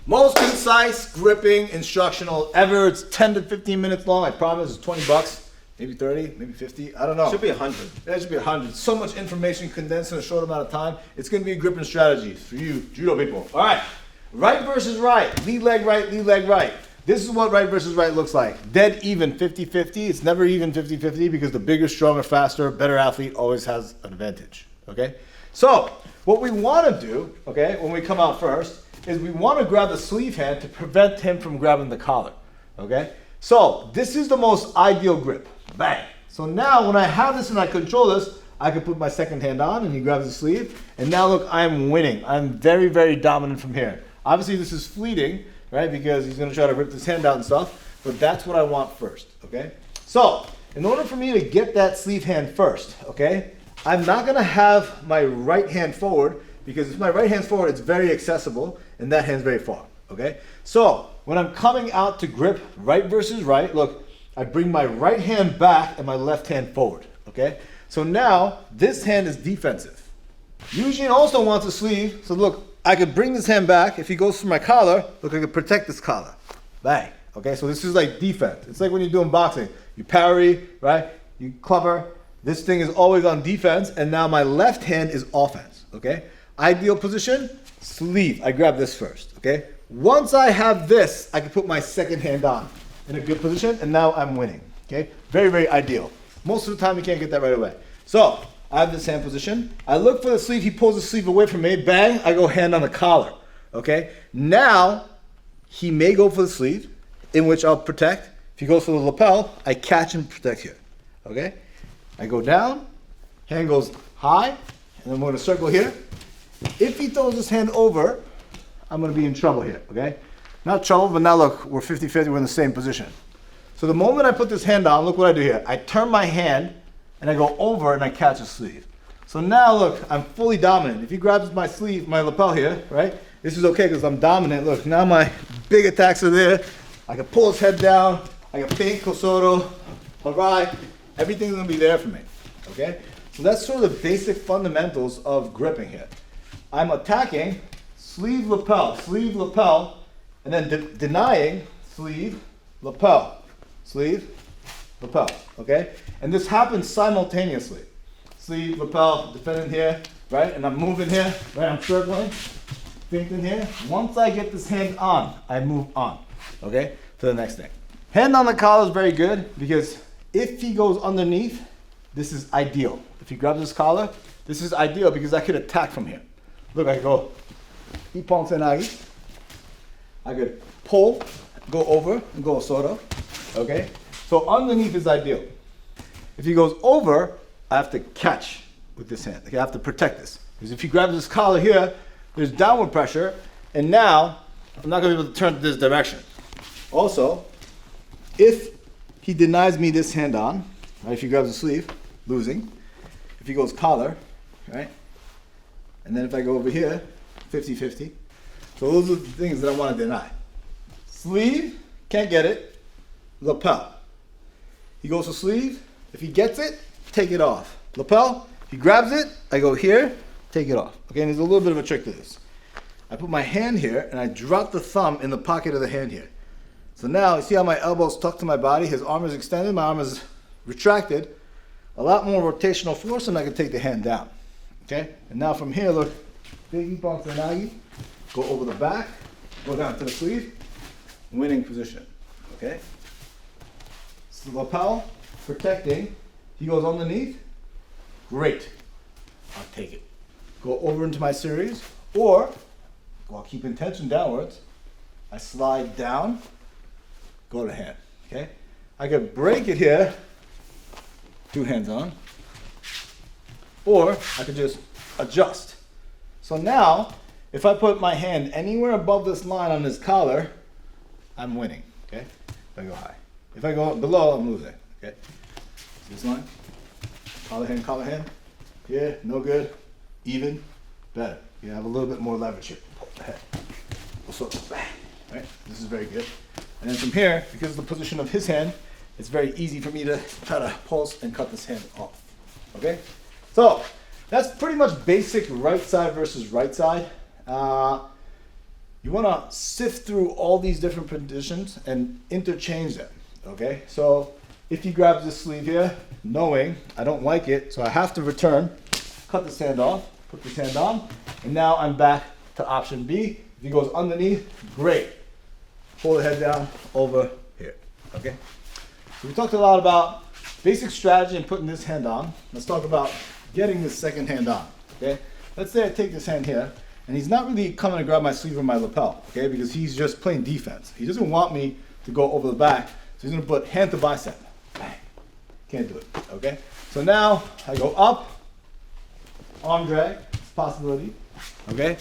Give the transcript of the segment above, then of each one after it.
Most concise gripping instructional ever. It's 10 to 15 minutes long. I promise it's 20 bucks, maybe 30, maybe 50. I don't know. Should be 100. Yeah, it should be 100. So much information condensed in a short amount of time. It's going to be gripping strategies for you judo people. All right. Right versus right. Lead leg right, lead leg right. This is what right versus right looks like. Dead even 50-50. It's never even 50-50 because the bigger, stronger, faster, better athlete always has an advantage. Okay? So, what we want to do, okay, when we come out first, is we want to grab the sleeve hand to prevent him from grabbing the collar, okay? So this is the most ideal grip, bang. So now when I have this and I control this, I can put my second hand on and he grabs the sleeve, and now look, I'm winning. I'm very, very dominant from here. Obviously this is fleeting, right, because he's gonna try to rip this hand out and stuff, but that's what I want first, okay? So in order for me to get that sleeve hand first, okay, I'm not gonna have my right hand forward, because if my right hand's forward, it's very accessible, and that hand's very far, okay? So, when I'm coming out to grip right versus right, look, I bring my right hand back and my left hand forward, okay? So now, this hand is defensive. Eugene also wants a sleeve, so look, I could bring this hand back. If he goes for my collar, look, I could protect this collar. Bang, okay? So this is like defense. It's like when you're doing boxing. You parry, right? You clubber. This thing is always on defense, and now my left hand is offense, okay? Ideal position, sleeve. I grab this first, okay? Once I have this, I can put my second hand on in a good position, and now I'm winning, okay? Very, very ideal. Most of the time, you can't get that right away. So, I have this hand position. I look for the sleeve. He pulls the sleeve away from me. Bang, I go hand on the collar, okay? Now, he may go for the sleeve, in which I'll protect. If he goes for the lapel, I catch and protect here, okay? I go down, hand goes high, and I'm going to circle here. If he throws his hand over, I'm going to be in trouble here, okay? Not trouble, but now look, we're 50-50, we're in the same position. So the moment I put this hand on, look what I do here. I turn my hand, and I go over, and I catch a sleeve. So now look, I'm fully dominant. If he grabs my sleeve, my lapel here, right? This is okay because I'm dominant. Look, now my big attacks are there. I can pull his head down. I can feint, kosoro, harai. Everything's going to be there for me, okay? So that's sort of the basic fundamentals of gripping here. I'm attacking, sleeve, lapel, and then denying, sleeve, lapel, okay? And this happens simultaneously. Sleeve, lapel, defending here, right? And I'm moving here, right? I'm circling, feinting here. Once I get this hand on, I move on, okay? To the next thing. Hand on the collar is very good because if he goes underneath, this is ideal. If he grabs his collar, this is ideal because I could attack from here. Look, I go ippon senagi. I could pull, go over, and go soto. Okay? So underneath is ideal. If he goes over, I have to catch with this hand. Okay, I have to protect this. Because if he grabs his collar here, there's downward pressure, and now I'm not going to be able to turn this direction. Also, if he denies me this hand on, right, if he grabs the sleeve, losing. If he goes collar, right? And then if I go over here, 50-50. So those are the things that I want to deny. Sleeve, can't get it. Lapel. He goes for sleeve. If he gets it, take it off. Lapel, he grabs it, I go here, take it off. Okay, and there's a little bit of a trick to this. I put my hand here and I drop the thumb in the pocket of the hand here. So now, you see how my elbow's tucked to my body? His arm is extended, my arm is retracted. A lot more rotational force and I can take the hand down. Okay? And now from here, look, big ippon senagi, go over the back, go down to the sleeve, winning position. Okay? So the lapel, protecting, he goes underneath, great. I'll take it. Go over into my series, or while keeping tension downwards, I slide down, go to hand. Okay? I could break it here, two hands on, or I could just adjust. So now, if I put my hand anywhere above this line on this collar, I'm winning. Okay? If I go high. If I go below, I'm losing. Okay? This line, collar hand. Here, no good. Even, better. You have a little bit more leverage here. Pull the head. So, bang. Right? This is very good. And then from here, because of the position of his hand, it's very easy for me to try to pulse and cut this hand off. Okay? So, that's pretty much basic right side versus right side. you want to sift through all these different positions and interchange them, okay? So if he grabs this sleeve here, knowing I don't like it, so I have to return, cut this hand off, put this hand on, and now I'm back to option B. If he goes underneath, great. Pull the head down over here, okay? So we talked a lot about basic strategy and putting this hand on. Let's talk about getting this second hand on, okay? Let's say I take this hand here, and he's not really coming to grab my sleeve or my lapel, okay? Because he's just playing defense. He doesn't want me to go over the back, so he's gonna put hand to bicep. Bang. Can't do it, okay? So now I go up, arm drag, it's a possibility, okay?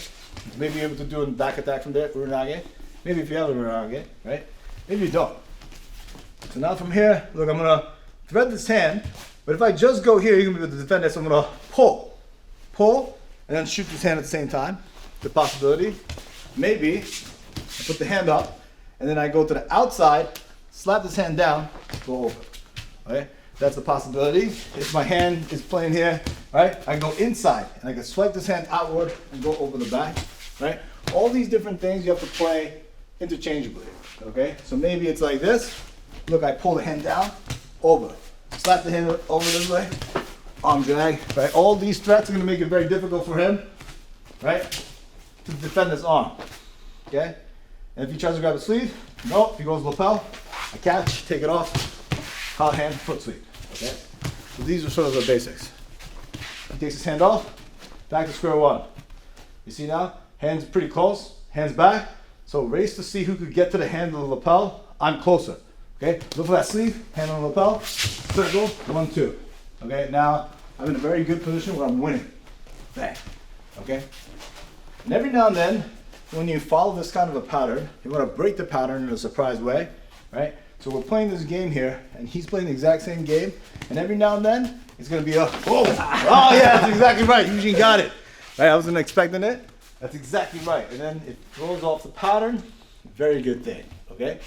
Maybe you're able to do a back attack from there, Urunage. Maybe if you have a Urunage, right? Maybe you don't. So now from here, look, I'm gonna thread this hand, but if I just go here, you're gonna be able to defend this, so I'm gonna pull, and then shoot this hand at the same time. The possibility, maybe I put the hand up, and then I go to the outside, slap this hand down, go over, okay? That's the possibility. If my hand is playing here, right, I go inside, and I can swipe this hand outward and go over the back, right? All these different things you have to play interchangeably, okay? So maybe it's like this. Look, I pull the hand down, over. Slap the hand over this way, arm drag, right? All these threats are gonna make it very difficult for him, right, to defend his arm, okay? And if he tries to grab a sleeve, no, if he goes lapel, I catch, take it off, collar hand, foot sweep, okay? So these are sort of the basics. He takes his hand off, back to square one. You see now, hands pretty close, hands back. So race to see who could get to the hand of the lapel. I'm closer, okay? Look for that sleeve, hand on the lapel, circle, 1, 2. Okay, now I'm in a very good position where I'm winning. Bang, okay? And every now and then, when you follow this kind of a pattern, you want to break the pattern in a surprise way, right? So we're playing this game here, and he's playing the exact same game, and every now and then, it's going to be a, whoa, oh yeah, that's exactly right, Eugene got it. Right, I wasn't expecting it. That's exactly right. And then it throws off the pattern, very good thing, okay?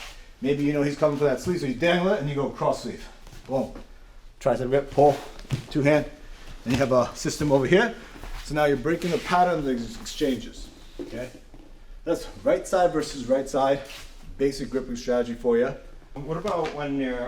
Maybe you know he's coming for that sleeve, so you dangle it, and you go cross sleeve. Boom. Tricep rip, pull, two hand. Then you have a system over here. So now you're breaking the pattern of the exchanges, okay? That's right side versus right side, basic gripping strategy for you. What about when you're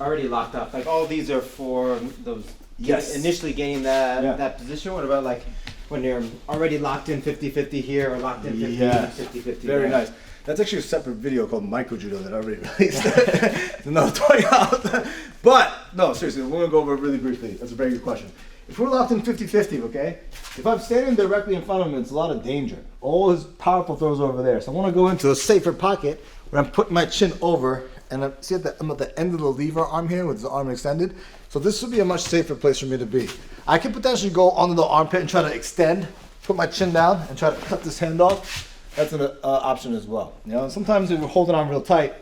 already locked up? Like all these are for those initially gaining that position. What about like when you're already locked in 50-50 here or locked in 50-50 Very there? nice. That's actually a separate video called Micro Judo that I already released. It's another 20 hours. But no, seriously, we're gonna go over it really briefly. That's a very good question. If we're locked in 50-50, okay? If I'm standing directly in front of him, it's a lot of danger. All his powerful throws are over there. So I want to go into a safer pocket where I'm putting my chin over, and I'm at the end of the lever arm here with the arm extended. So this would be a much safer place for me to be. I could potentially go under the armpit and try to extend, put my chin down, and try to cut this hand off. That's an option as well. You know, sometimes if you're holding on real tight,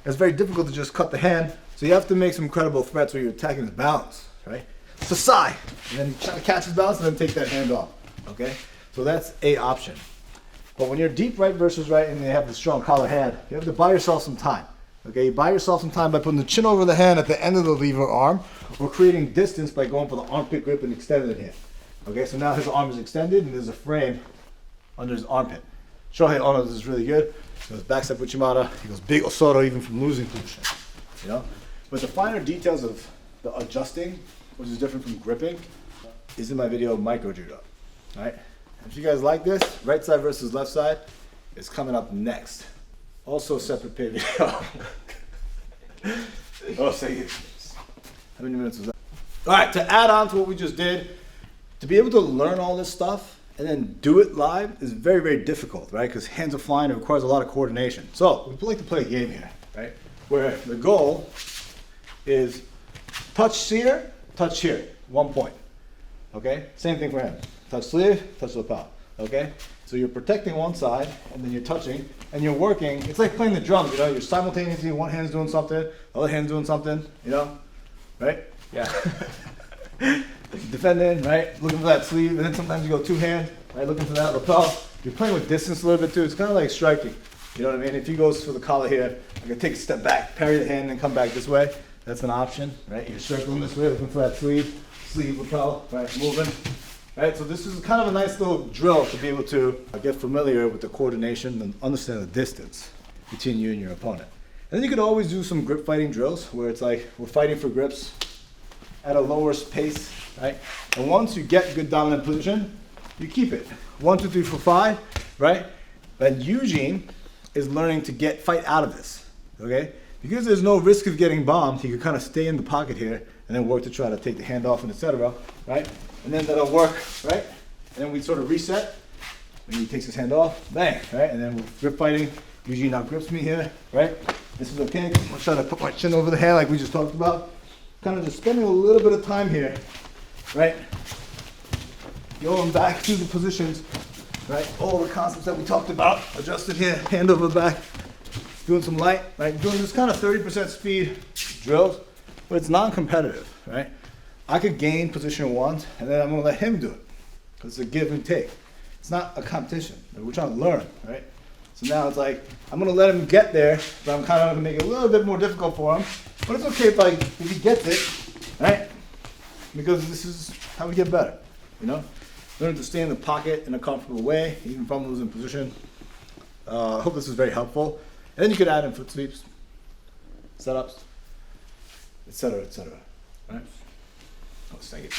it's very difficult to just cut the hand. So you have to make some incredible threats where you're attacking his balance, right? To side, and then try to catch his balance and then take that hand off, okay? So that's a option. But when you're deep right versus right and you have the strong collar hand, you have to buy yourself some time, okay? You buy yourself some time by putting the chin over the hand at the end of the lever arm, or creating distance by going for the armpit grip and extending it here. Okay, so now his arm is extended and there's a frame under his armpit. Shohei Ono, this is really good. He goes backside Uchimata, he goes big Osoto even from losing position, you know? But the finer details of the adjusting, which is different from gripping, is in my video Micro Judo. All right? If you guys like this, right side versus left side is coming up next. Also a separate pay video. Oh, say it. How many minutes was that? All right, to add on to what we just did, to be able to learn all this stuff and then do it live is very, very difficult, right? Because hands are flying, it requires a lot of coordination. So we like to play a game here, right? Where the goal is touch here, 1 point, okay? Same thing for him. Touch sleeve, touch lapel, okay? So you're protecting one side, and then you're touching, and you're working. It's like playing the drums, you know? You're simultaneously, one hand's doing something, the other hand's doing something, you know? Right? Yeah. Defending, right? Looking for that sleeve, and then sometimes you go two hands, right? Looking for that lapel. You're playing with distance a little bit too. It's kind of like striking, you know what I mean? If he goes for the collar here, I can take a step back, parry the hand, and come back this way. That's an option, right? You're circling this way, looking for that sleeve, lapel, right? Moving, right? So this is kind of a nice little drill to be able to get familiar with the coordination and understand the distance between you and your opponent. And then you could always do some grip fighting drills where it's like we're fighting for grips at a lower pace, right? And once you get good dominant position, you keep it. 1, 2, 3, 4, 5, right? But Eugene is learning to fight out of this, okay? Because there's no risk of getting bombed, he could kind of stay in the pocket here and then work to try to take the hand off and etc., right? And then that'll work, right? And then we sort of reset. When he takes his hand off, bang, right? And then we're grip fighting. Eugene now grips me here, right? This is okay. I'm trying to put my chin over the hand like we just talked about. Kind of just spending a little bit of time here, right? Going back to the positions, right? All the concepts that we talked about. Adjusted here, hand over back. Doing some light, right? Doing this kind of 30% speed drills, but it's non-competitive, right? I could gain position once, and then I'm gonna let him do it. Because it's a give and take. It's not a competition. We're trying to learn, right? So now it's like, I'm gonna let him get there, but I'm kind of gonna make it a little bit more difficult for him. But it's okay if he gets it, right? Because this is how we get better, you know? Learn to stay in the pocket in a comfortable way, even from losing position. I hope this is very helpful. And then you could add in foot sweeps, setups, etc., etc. Right? Oh, thank you.